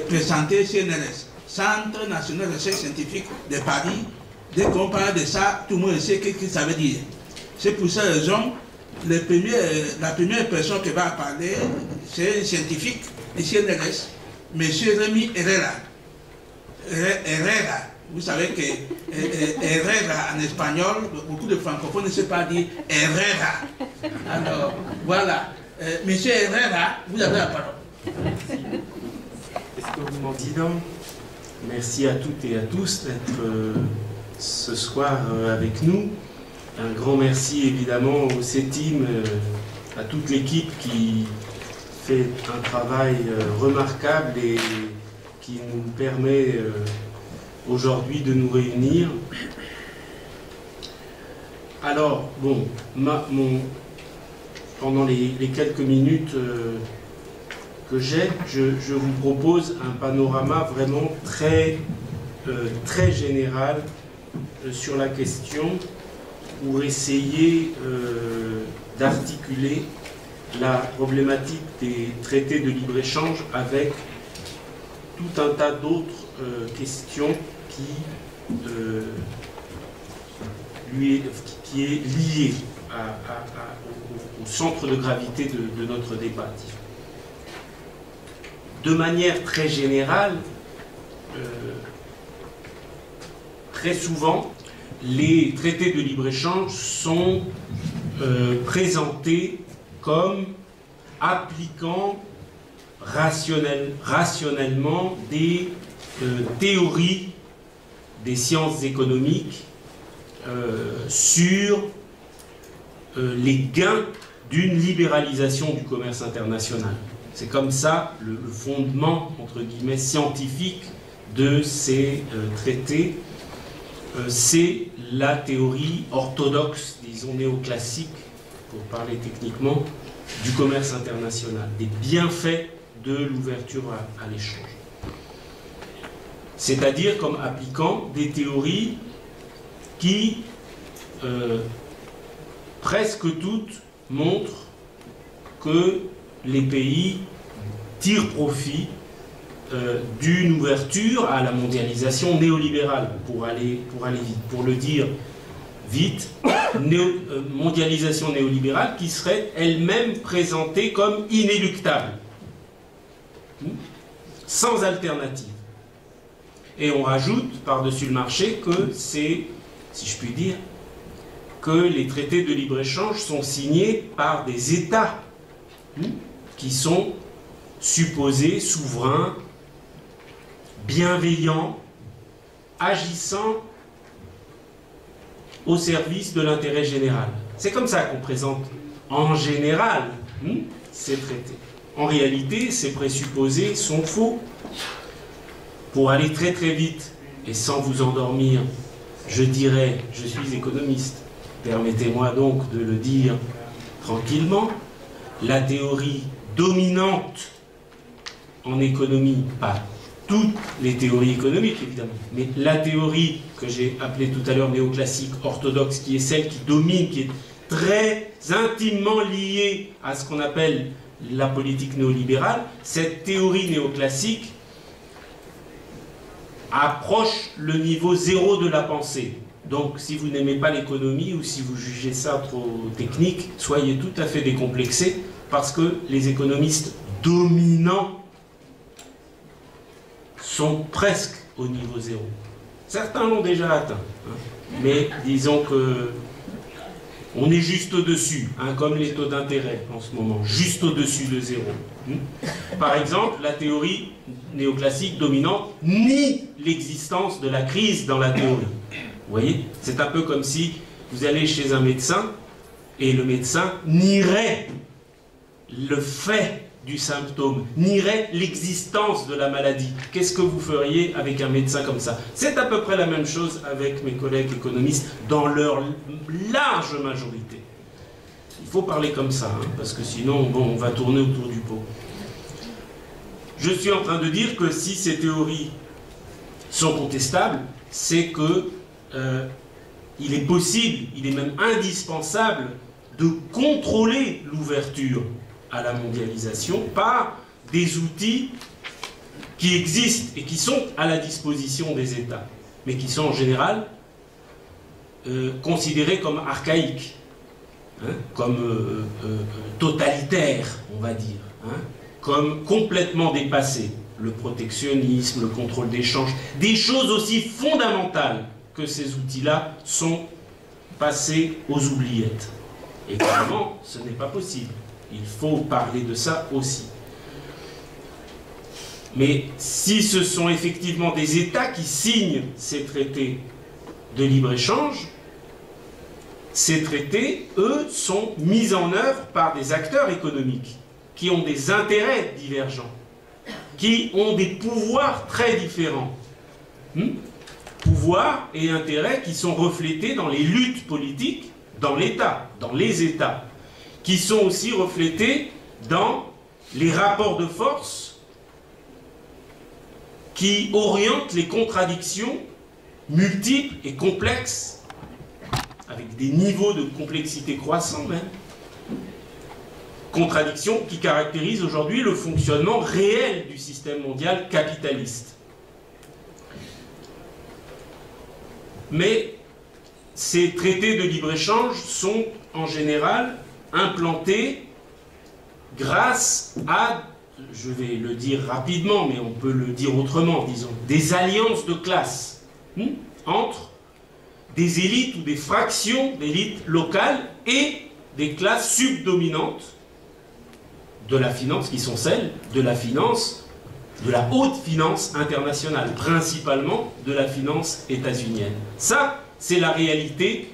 Présenter CNRS, Centre National de Recherche Scientifique de Paris. Dès qu'on parle de ça, tout le monde sait ce que ça veut dire. C'est pour cette raison, la première personne qui va parler, c'est un scientifique du CNRS, M. Rémi Herrera. Herrera, vous savez que Herrera en espagnol, beaucoup de francophones ne savent pas dire Herrera. Alors, voilà. M. Herrera, vous avez la parole. Président, merci à toutes et à tous d'être ce soir avec nous. Un grand merci évidemment au CETIM, à toute l'équipe qui fait un travail remarquable et qui nous permet aujourd'hui de nous réunir. Alors, bon, pendant les quelques minutes que j'ai, je vous propose un panorama vraiment très général sur la question pour essayer d'articuler la problématique des traités de libre-échange avec tout un tas d'autres questions qui est liée au centre de gravité de notre débat. De manière très générale, très souvent, les traités de libre-échange sont présentés comme appliquant rationnellement des théories des sciences économiques sur les gains d'une libéralisation du commerce international. C'est comme ça le fondement, entre guillemets, scientifique de ces traités. C'est la théorie orthodoxe, disons néoclassique, pour parler techniquement, du commerce international, des bienfaits de l'ouverture à l'échange. C'est-à-dire comme appliquant des théories qui, presque toutes, montrent que les pays tirent profit d'une ouverture à la mondialisation néolibérale, pour aller vite, pour le dire vite, mondialisation néolibérale qui serait elle-même présentée comme inéluctable, sans alternative. Et on rajoute par-dessus le marché que c'est, si je puis dire, que les traités de libre-échange sont signés par des États qui sont supposés souverains, bienveillants, agissant au service de l'intérêt général. C'est comme ça qu'on présente en général ces traités. En réalité, ces présupposés sont faux. Pour aller très très vite et sans vous endormir, je dirais, je suis économiste, permettez-moi donc de le dire tranquillement, la théorie dominante en économie, pas toutes les théories économiques évidemment, mais la théorie que j'ai appelée tout à l'heure néoclassique, orthodoxe, qui est celle qui domine, qui est très intimement liée à ce qu'on appelle la politique néolibérale, cette théorie néoclassique approche le niveau zéro de la pensée. Donc si vous n'aimez pas l'économie ou si vous jugez ça trop technique, soyez tout à fait décomplexés, parce que les économistes dominants sont presque au niveau zéro. Certains l'ont déjà atteint, mais disons que on est juste au-dessus, comme les taux d'intérêt en ce moment, juste au-dessus de zéro. Par exemple, la théorie néoclassique dominante nie l'existence de la crise dans la théorie. Vous voyez, c'est un peu comme si vous allez chez un médecin et le médecin nierait le fait du symptôme, nierait l'existence de la maladie. Qu'est-ce que vous feriez avec un médecin comme ça? C'est à peu près la même chose avec mes collègues économistes dans leur large majorité. Il faut parler comme ça, parce que sinon, bon, on va tourner autour du pot. Je suis en train de dire que si ces théories sont contestables, c'est que il est possible, il est même indispensable de contrôler l'ouverture à la mondialisation par des outils qui existent et qui sont à la disposition des États, mais qui sont en général considérés comme archaïques, hein, comme totalitaires, on va dire, hein, comme complètement dépassés. Le protectionnisme, le contrôle d'échange, des choses aussi fondamentales que ces outils-là sont passés aux oubliettes. Et clairement, ce n'est pas possible. Il faut parler de ça aussi. Mais si ce sont effectivement des États qui signent ces traités de libre-échange, ces traités, eux, sont mis en œuvre par des acteurs économiques qui ont des intérêts divergents, qui ont des pouvoirs très différents. Pouvoirs et intérêts qui sont reflétés dans les luttes politiques, dans l'État, dans les États, qui sont aussi reflétés dans les rapports de force qui orientent les contradictions multiples et complexes, avec des niveaux de complexité croissants même, contradictions qui caractérisent aujourd'hui le fonctionnement réel du système mondial capitaliste. Mais ces traités de libre-échange sont en général implantés grâce à, je vais le dire rapidement, mais on peut le dire autrement, disons, des alliances de classes entre des élites ou des fractions d'élites locales et des classes subdominantes de la finance, qui sont celles de la finance, de la haute finance internationale, principalement de la finance états-unienne. Ça, c'est la réalité,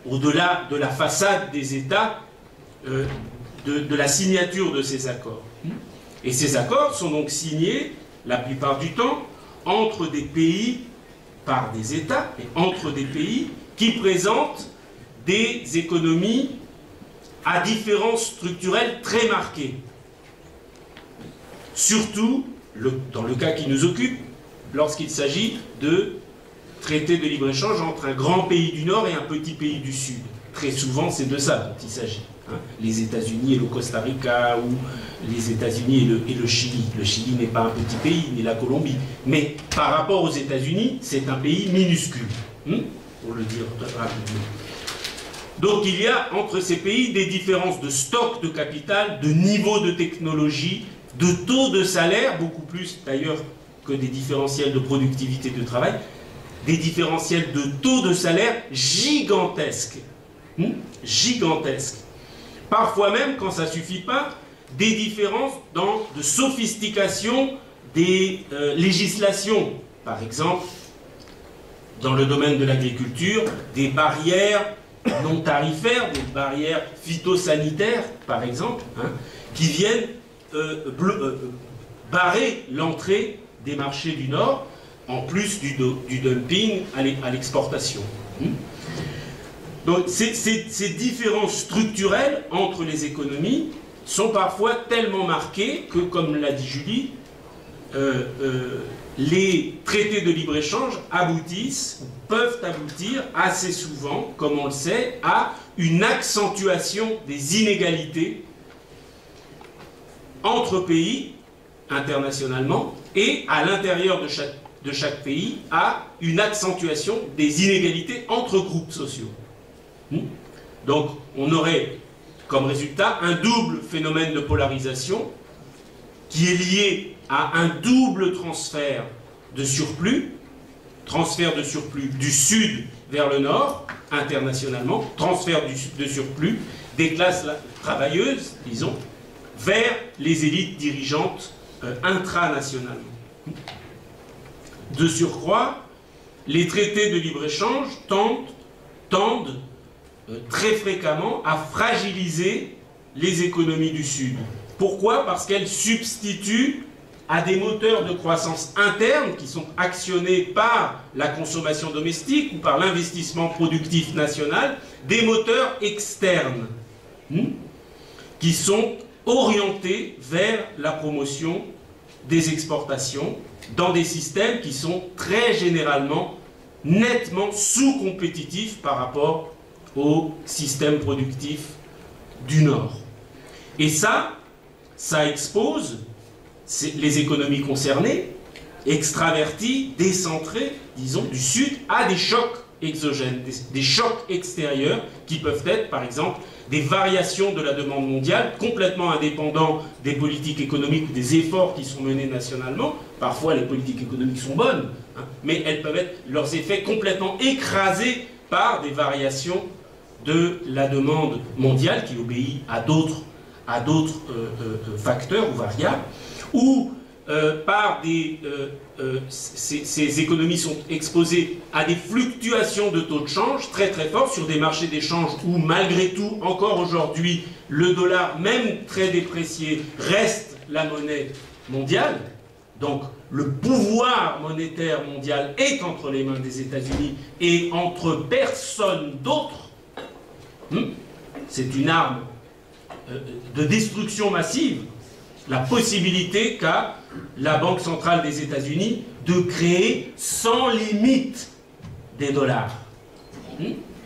au-delà de la façade des États, de la signature de ces accords. Et ces accords sont donc signés, la plupart du temps, entre des pays, par des États, et entre des pays qui présentent des économies à différences structurelles très marquées. Surtout, dans le cas qui nous occupe, lorsqu'il s'agit de traités de libre-échange entre un grand pays du Nord et un petit pays du Sud. Très souvent, c'est de ça dont il s'agit. Hein. Les États-Unis et le Costa Rica, ou les États-Unis et le Chili. Le Chili n'est pas un petit pays, ni la Colombie. Mais par rapport aux États-Unis, c'est un pays minuscule, pour le dire rapidement. Donc il y a entre ces pays des différences de stock de capital, de niveau de technologie, de taux de salaire, beaucoup plus d'ailleurs que des différentiels de productivité de travail, des différentiels de taux de salaire gigantesques. Gigantesques. Parfois même, quand ça ne suffit pas, des différences de sophistication des législations. Par exemple, dans le domaine de l'agriculture, des barrières non tarifaires, des barrières phytosanitaires, par exemple, qui viennent barrer l'entrée des marchés du Nord, en plus du dumping à l'exportation. Donc ces différences structurelles entre les économies sont parfois tellement marquées que, comme l'a dit Julie, les traités de libre-échange aboutissent, ou peuvent aboutir assez souvent, comme on le sait, à une accentuation des inégalités entre pays, internationalement, et à l'intérieur de chaque pays, à une accentuation des inégalités entre groupes sociaux. Donc, on aurait comme résultat un double phénomène de polarisation qui est lié à un double transfert de surplus du sud vers le nord, internationalement, transfert de surplus des classes travailleuses, disons, vers les élites dirigeantes intranationalement. De surcroît, les traités de libre-échange tendent très fréquemment à fragiliser les économies du Sud. Pourquoi? Parce qu'elles substituent à des moteurs de croissance interne qui sont actionnés par la consommation domestique ou par l'investissement productif national, des moteurs externes qui sont orientés vers la promotion des exportations dans des systèmes qui sont très généralement nettement sous-compétitif par rapport au système productif du Nord. Et ça expose les économies concernées, extraverties, décentrées, disons, du Sud, à des chocs exogènes, des chocs extérieurs qui peuvent être, par exemple, des variations de la demande mondiale complètement indépendants des politiques économiques ou des efforts qui sont menés nationalement. Parfois, les politiques économiques sont bonnes, hein, mais elles peuvent être, leurs effets complètement écrasés par des variations de la demande mondiale qui obéit à d'autres facteurs ou variables, ou par ces économies sont exposées à des fluctuations de taux de change très très forts sur des marchés d'échange où malgré tout, encore aujourd'hui, le dollar, même très déprécié, reste la monnaie mondiale. Donc le pouvoir monétaire mondial est entre les mains des États-Unis et entre personne d'autre. C'est une arme de destruction massive, la possibilité qu'a la Banque centrale des États-Unis de créer sans limite des dollars.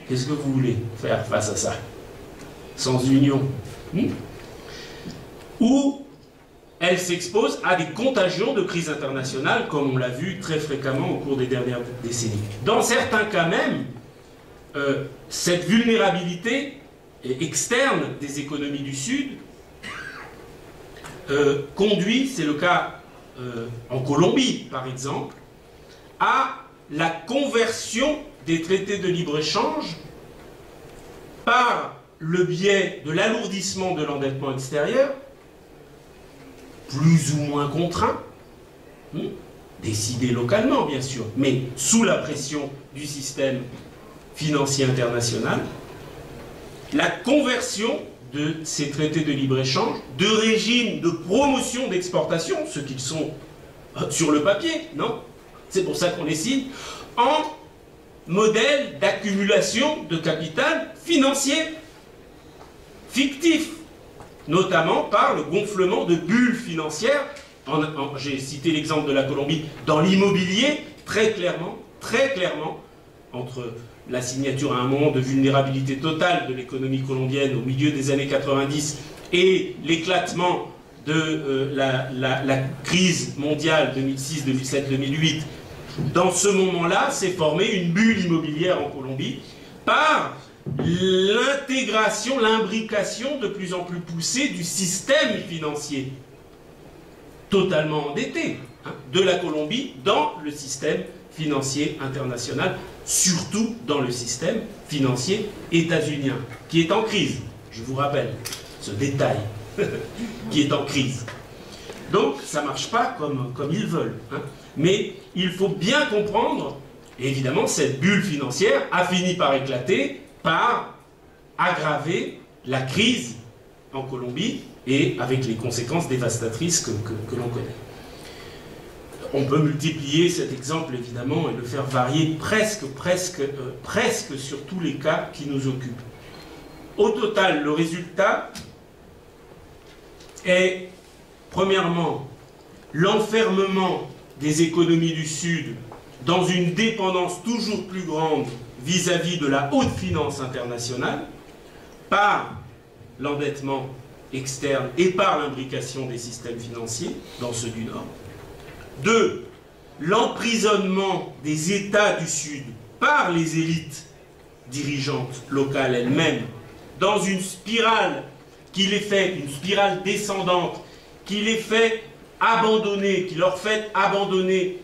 Qu'est-ce que vous voulez faire face à ça? Sans union. Ou elle s'expose à des contagions de crises internationales, comme on l'a vu très fréquemment au cours des dernières décennies. Dans certains cas même, cette vulnérabilité externe des économies du Sud conduit, c'est le cas en Colombie par exemple, à la conversion des traités de libre-échange par le biais de l'alourdissement de l'endettement extérieur, plus ou moins contraint, décidé localement bien sûr, mais sous la pression du système financier international, la conversion de ces traités de libre-échange, de régimes de promotion d'exportation, ce qu'ils sont sur le papier, non? C'est pour ça qu'on les signe, en modèle d'accumulation de capital financier fictif, notamment par le gonflement de bulles financières. J'ai cité l'exemple de la Colombie, dans l'immobilier, très clairement, entre la signature à un moment de vulnérabilité totale de l'économie colombienne au milieu des années 90 et l'éclatement de la crise mondiale 2006, 2007, 2008. Dans ce moment-là, s'est formée une bulle immobilière en Colombie par l'intégration, l'imbrication de plus en plus poussée du système financier totalement endetté de la Colombie dans le système financier international, surtout dans le système financier états-unien, qui est en crise. Je vous rappelle ce détail, qui est en crise. Donc, ça ne marche pas comme ils veulent. Mais il faut bien comprendre, et évidemment, cette bulle financière a fini par éclater, par aggraver la crise en Colombie, et avec les conséquences dévastatrices que l'on connaît. On peut multiplier cet exemple, évidemment, et le faire varier presque sur tous les cas qui nous occupent. Au total, le résultat est, premièrement, l'enfermement des économies du Sud dans une dépendance toujours plus grande vis-à-vis de la haute finance internationale, par l'endettement externe et par l'imbrication des systèmes financiers dans ceux du Nord. 2. L'emprisonnement des États du Sud par les élites dirigeantes locales elles-mêmes dans une spirale qui les fait, une spirale descendante, qui les fait abandonner, qui leur fait abandonner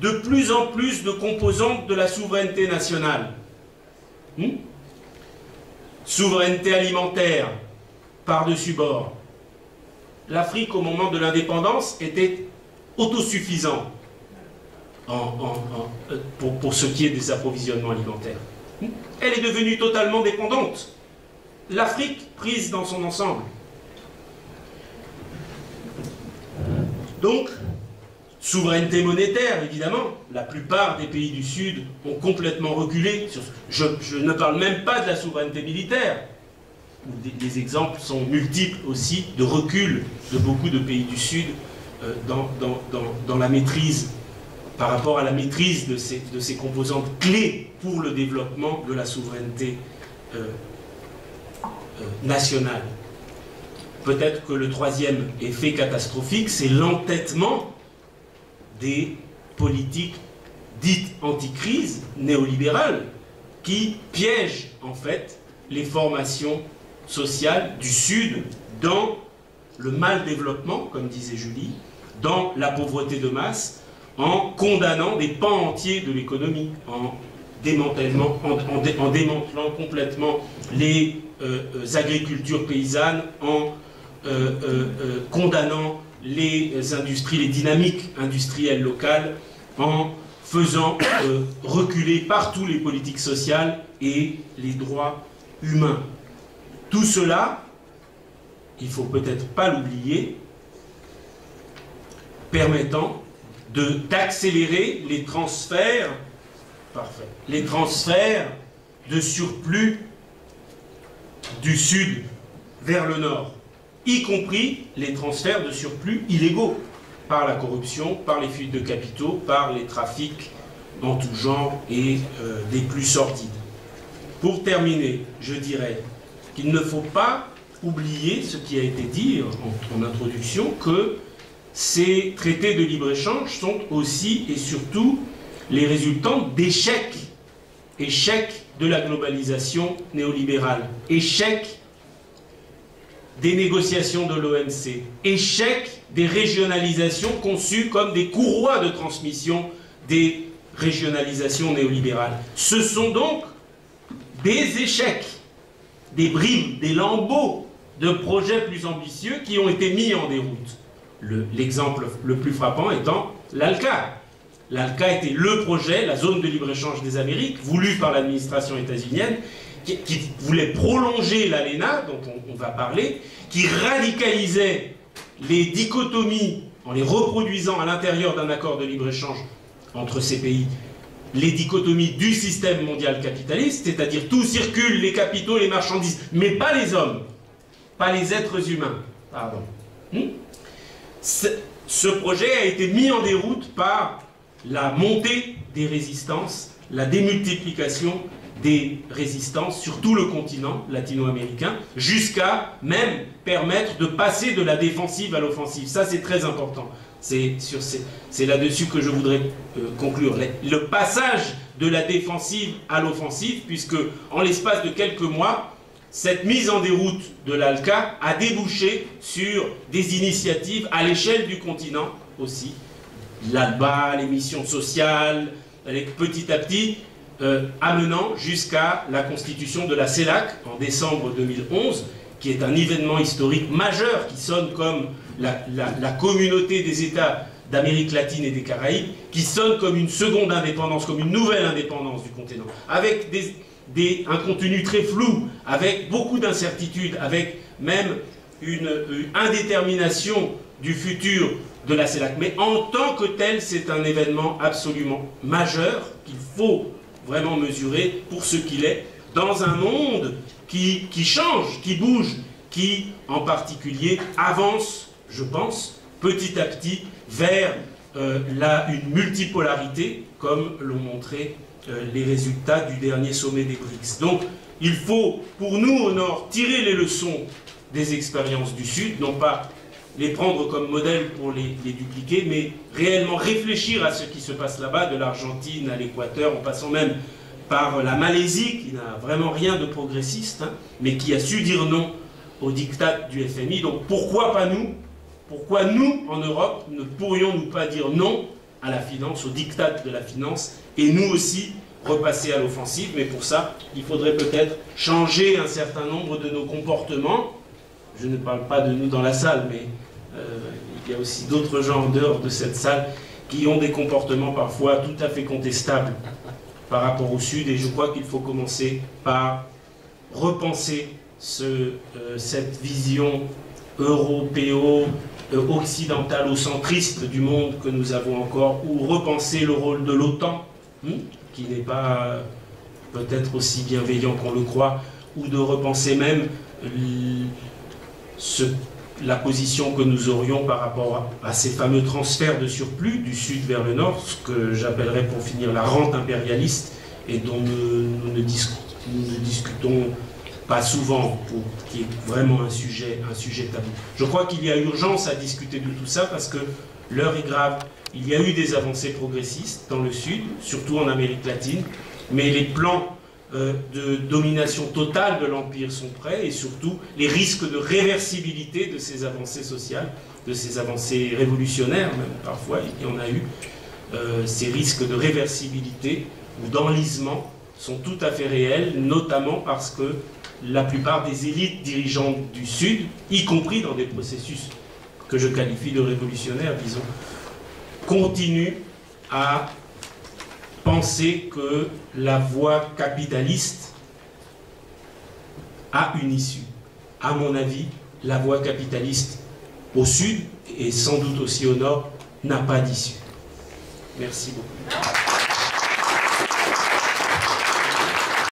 de plus en plus de composantes de la souveraineté nationale. Souveraineté alimentaire, par-dessus bord. L'Afrique, au moment de l'indépendance, était autosuffisant pour ce qui est des approvisionnements alimentaires. Elle est devenue totalement dépendante. L'Afrique prise dans son ensemble. Donc, souveraineté monétaire, évidemment. La plupart des pays du Sud ont complètement reculé. Je ne parle même pas de la souveraineté militaire. Des exemples sont multiples aussi de recul de beaucoup de pays du Sud dans la maîtrise par rapport à la maîtrise de ces composantes clés pour le développement de la souveraineté nationale. Peut-être que le troisième effet catastrophique, c'est l'entêtement des politiques dites anti-crise, néolibérales, qui piègent en fait les formations sociales du Sud dans le mal-développement, comme disait Julie, dans la pauvreté de masse, en condamnant des pans entiers de l'économie, en démantelant complètement les agricultures paysannes, en condamnant les industries, les dynamiques industrielles locales, en faisant reculer partout les politiques sociales et les droits humains. Tout cela, il ne faut peut-être pas l'oublier, permettant d'accélérer les transferts, les transferts de surplus du Sud vers le Nord, y compris les transferts de surplus illégaux, par la corruption, par les fuites de capitaux, par les trafics en tout genre et des plus sordides. Pour terminer, je dirais qu'il ne faut pas oublier ce qui a été dit en introduction, que ces traités de libre-échange sont aussi et surtout les résultants d'échecs. Échec de la globalisation néolibérale, échec des négociations de l'OMC, échec des régionalisations conçues comme des courroies de transmission des régionalisations néolibérales. Ce sont donc des échecs, des bribes, des lambeaux de projets plus ambitieux qui ont été mis en déroute. L'exemple le plus frappant étant l'ALCA. L'ALCA était le projet, la zone de libre-échange des Amériques, voulu par l'administration états-unienne, qui voulait prolonger l'ALENA, dont on va parler, qui radicalisait les dichotomies en les reproduisant à l'intérieur d'un accord de libre-échange entre ces pays, les dichotomies du système mondial capitaliste, c'est-à-dire tout circule, les capitaux, les marchandises, mais pas les hommes, pas les êtres humains. Pardon. Ce projet a été mis en déroute par la montée des résistances, la démultiplication des résistances sur tout le continent latino-américain, jusqu'à même permettre de passer de la défensive à l'offensive. Ça, c'est très important. C'est là-dessus que je voudrais conclure. Le passage de la défensive à l'offensive, puisque en l'espace de quelques mois, cette mise en déroute de l'ALCA a débouché sur des initiatives à l'échelle du continent aussi. L'ALBA, les missions sociales, petit à petit, amenant jusqu'à la constitution de la CELAC en décembre 2011, qui est un événement historique majeur qui sonne comme la communauté des États d'Amérique latine et des Caraïbes, qui sonne comme une seconde indépendance, comme une nouvelle indépendance du continent, avec un contenu très flou, avec beaucoup d'incertitudes, avec même une indétermination du futur de la CELAC. Mais en tant que tel, c'est un événement absolument majeur qu'il faut vraiment mesurer pour ce qu'il est, dans un monde qui change, qui bouge, qui en particulier avance, je pense, petit à petit vers une multipolarité, comme l'ont montré les résultats du dernier sommet des BRICS. Donc il faut, pour nous au Nord, tirer les leçons des expériences du Sud, non pas les prendre comme modèle pour les dupliquer, mais réellement réfléchir à ce qui se passe là-bas, de l'Argentine à l'Équateur, en passant même par la Malaisie, qui n'a vraiment rien de progressiste, hein, mais qui a su dire non au diktat du FMI. Donc pourquoi pas nous? Pourquoi nous, en Europe, ne pourrions-nous pas dire non à la finance, au diktat de la finance, et nous aussi repasser à l'offensive? Mais pour ça, il faudrait peut-être changer un certain nombre de nos comportements. Je ne parle pas de nous dans la salle, mais il y a aussi d'autres gens en dehors de cette salle qui ont des comportements parfois tout à fait contestables par rapport au Sud, et je crois qu'il faut commencer par repenser cette vision occidentalo-centriste du monde que nous avons encore, ou repenser le rôle de l'OTAN, qui n'est pas peut-être aussi bienveillant qu'on le croit, ou de repenser même la position que nous aurions par rapport à ces fameux transferts de surplus du sud vers le nord, ce que j'appellerais pour finir la rente impérialiste, et dont nous ne discutons pas souvent, qui est vraiment un sujet tabou. Je crois qu'il y a urgence à discuter de tout ça parce que l'heure est grave. Il y a eu des avancées progressistes dans le sud, surtout en Amérique latine, mais les plans de domination totale de l'Empire sont prêts, et surtout les risques de réversibilité de ces avancées sociales, de ces avancées révolutionnaires, même parfois il y en a eu, ces risques de réversibilité ou d'enlisement sont tout à fait réels, notamment parce que la plupart des élites dirigeantes du Sud, y compris dans des processus que je qualifie de révolutionnaires, disons, continuent à penser que la voie capitaliste a une issue. À mon avis, la voie capitaliste au Sud, et sans doute aussi au Nord, n'a pas d'issue. Merci beaucoup.